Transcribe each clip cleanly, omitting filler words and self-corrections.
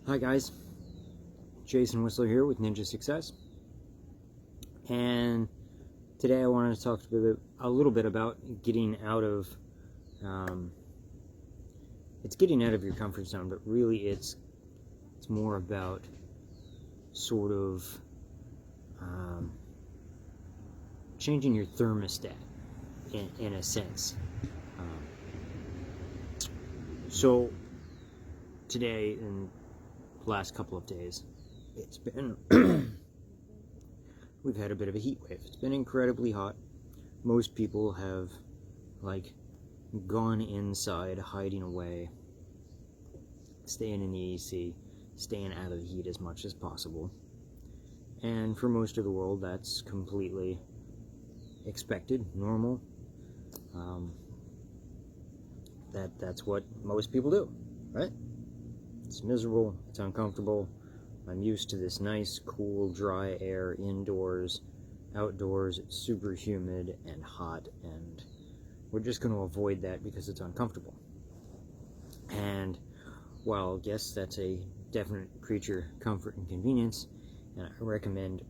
Hi guys, Jason Whistler here with Ninja Success, and today I wanted to talk a little bit about getting out of getting out of your comfort zone, but really it's more about sort of changing your thermostat in a sense. So today and last couple of days, it's been we've had a bit of a heat wave. It's been incredibly hot. Most people have gone inside, hiding away, staying in the AC, staying out of the heat as much as possible. And for most of the world, that's completely expected, normal. That's what most people do, right? It's miserable, it's uncomfortable. I'm used to this nice, cool, dry air indoors. Outdoors, it's super humid and hot, and we're just going to avoid that because it's uncomfortable. And while, yes, that's a definite creature comfort and convenience, and I recommend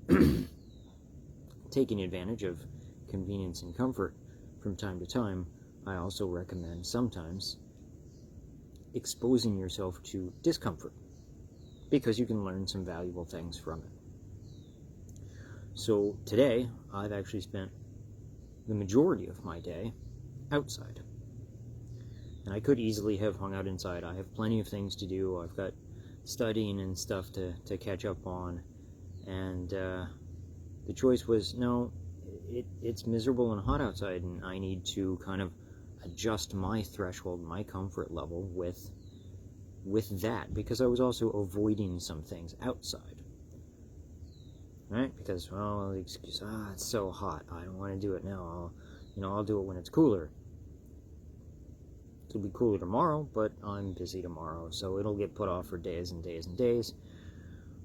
taking advantage of convenience and comfort from time to time, I also recommend sometimes exposing yourself to discomfort, because you can learn some valuable things from it. So today, I've actually spent the majority of my day outside. And I could easily have hung out inside. I have plenty of things to do. I've got studying and stuff to catch up on. And the choice was, no, it's miserable and hot outside, and I need to kind of adjust my threshold, my comfort level with that, because I was also avoiding some things outside, right? Because, well, the excuse, it's so hot, I don't want to do it now. I'll do it when it's cooler. It'll be cooler tomorrow, but I'm busy tomorrow, so it'll get put off for days and days and days,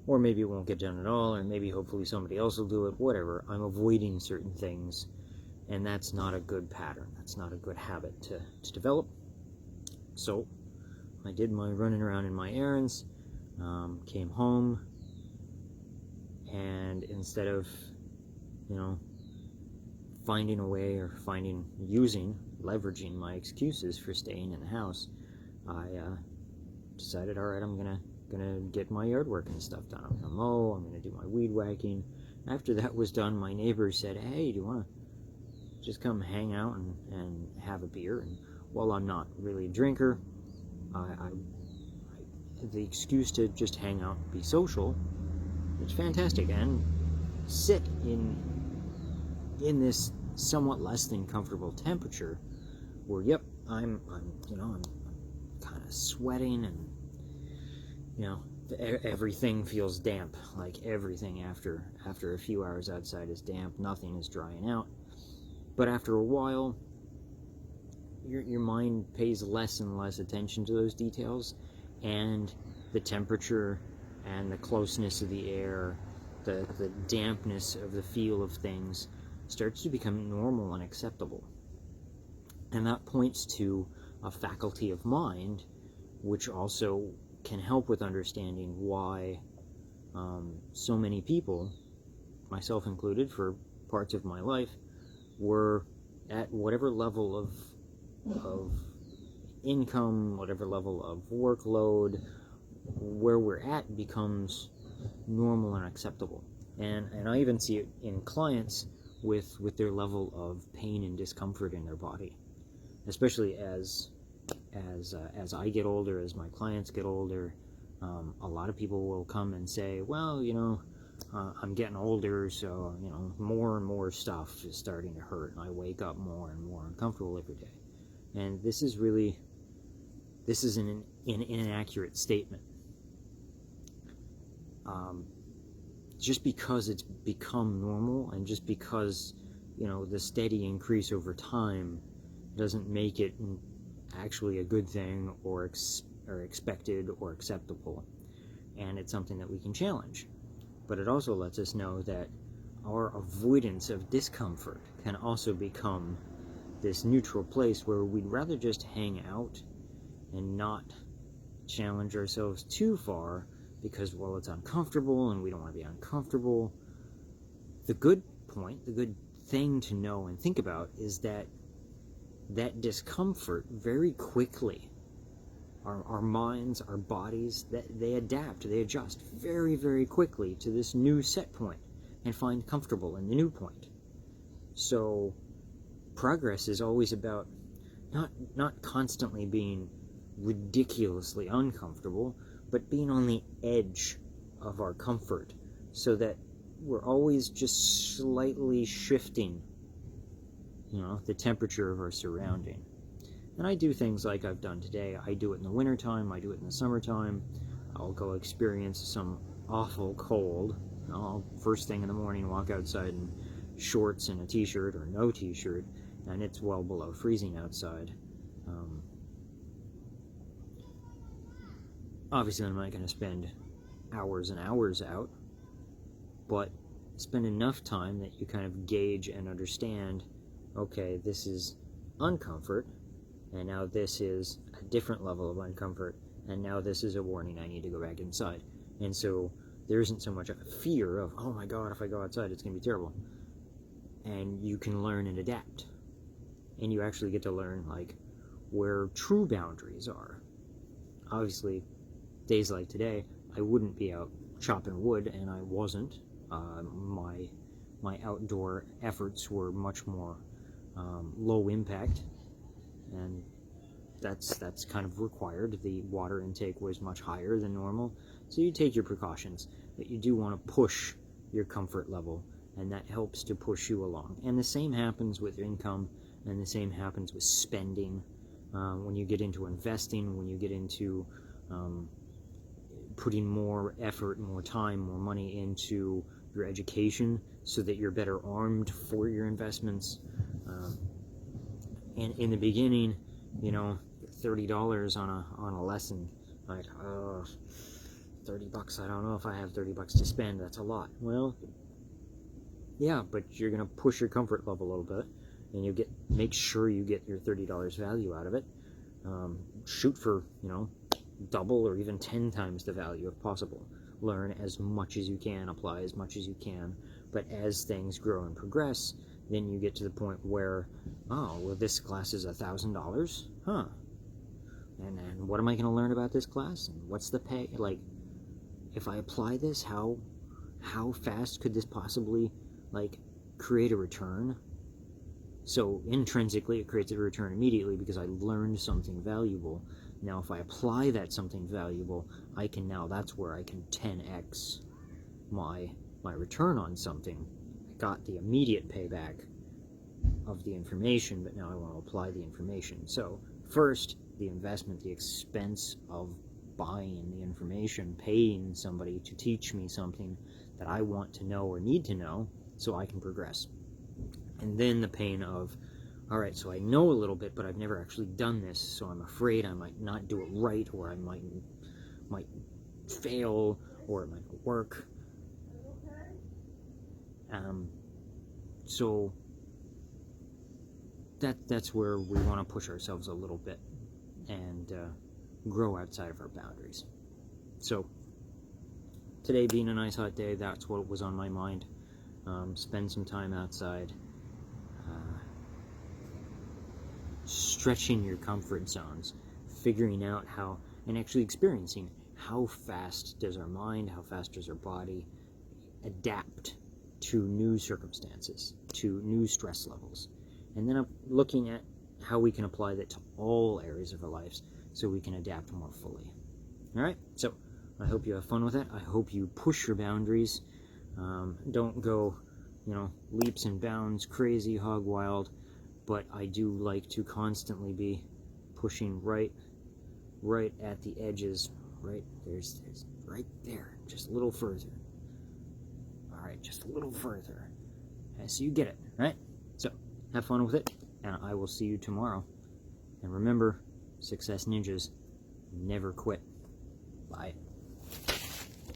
or maybe it won't get done at all, or maybe hopefully somebody else will do it. Whatever. I'm avoiding certain things, and that's not a good pattern. That's not a good habit to develop. So I did my running around in my errands, came home, and instead of, finding a way or leveraging my excuses for staying in the house, I decided, all right, I'm gonna get my yard work and stuff done. I'm gonna mow, I'm gonna do my weed whacking. After that was done, my neighbors said, hey, do you want to just come hang out and have a beer? And while I'm not really a drinker, the excuse to just hang out and be social, it's fantastic. And sit in this somewhat less than comfortable temperature where, yep, I'm kind of sweating, and everything feels damp. Like everything after a few hours outside is damp. Nothing is drying out. But after a while, your mind pays less and less attention to those details, and the temperature and the closeness of the air, the dampness of the feel of things starts to become normal and acceptable. And that points to a faculty of mind which also can help with understanding why so many people, myself included, for parts of my life, were at whatever level of income, whatever level of workload, where we're at becomes normal and acceptable. And I even see it in clients with their level of pain and discomfort in their body, especially as I get older, as my clients get older. A lot of people will come and say, well, I'm getting older, so more and more stuff is starting to hurt, and I wake up more and more uncomfortable every day. And this is an inaccurate statement. Just because it's become normal, and just because the steady increase over time doesn't make it actually a good thing or expected or acceptable. And it's something that we can challenge. But it also lets us know that our avoidance of discomfort can also become this neutral place where we'd rather just hang out and not challenge ourselves too far, because, well, it's uncomfortable and we don't want to be uncomfortable. The good point, the good thing to know and think about is that discomfort very quickly, our minds, our bodies, they adapt, they adjust very, very quickly to this new set point and find comfortable in the new point. So progress is always about not constantly being ridiculously uncomfortable, but being on the edge of our comfort, so that we're always just slightly shifting, the temperature of our surrounding. And I do things like I've done today. I do it in the wintertime, I do it in the summertime. I'll go experience some awful cold. I'll first thing in the morning walk outside in shorts and a t-shirt or no t-shirt, and it's well below freezing outside. Obviously I'm not going to spend hours and hours out, but spend enough time that you kind of gauge and understand, okay, this is uncomfort, and now this is a different level of uncomfort, and now this is a warning, I need to go back inside. And so there isn't so much of a fear of, oh my god, if I go outside it's going to be terrible. And you can learn and adapt. And you actually get to learn, like, where true boundaries are. Obviously, days like today, I wouldn't be out chopping wood, and I wasn't. My outdoor efforts were much more low impact, and that's kind of required. The water intake was much higher than normal, so you take your precautions, but you do want to push your comfort level, and that helps to push you along. And the same happens with income, and the same happens with spending. When you get into investing, when you get into putting more effort, more time, more money into your education so that you're better armed for your investments. And in the beginning, $30 on a lesson, like, $30, I don't know if I have $30 to spend, that's a lot. Well, yeah, but you're going to push your comfort level a little bit, and make sure you get your $30 value out of it. Shoot for, double or even 10 times the value if possible. Learn as much as you can, apply as much as you can, but as things grow and progress, then you get to the point where, oh, well, this class is $1,000, huh? And what am I going to learn about this class? And what's the pay? Like, if I apply this, how fast could this possibly, create a return? So intrinsically, it creates a return immediately because I learned something valuable. Now, if I apply that something valuable, that's where I can 10x my return on something. I got the immediate payback of the information, but now I want to apply the information. So first, the investment, the expense of buying the information, paying somebody to teach me something that I want to know or need to know so I can progress. And then the pain of, all right, so I know a little bit, but I've never actually done this, so I'm afraid I might not do it right, or I might fail, or it might not work. So that's where we want to push ourselves a little bit and grow outside of our boundaries. So today being a nice hot day, that's what was on my mind. Spend some time outside. Stretching your comfort zones, figuring out how, and actually experiencing how fast does our mind, how fast does our body adapt to new circumstances, to new stress levels. And then looking at how we can apply that to all areas of our lives so we can adapt more fully. All right, so I hope you have fun with it. I hope you push your boundaries. Don't go, leaps and bounds, crazy, hog wild. But I do like to constantly be pushing right at the edges, right? There's right there, just a little further. All right, just a little further. Okay, so you get it, right? So have fun with it, and I will see you tomorrow. And remember, Success Ninjas, never quit. Bye.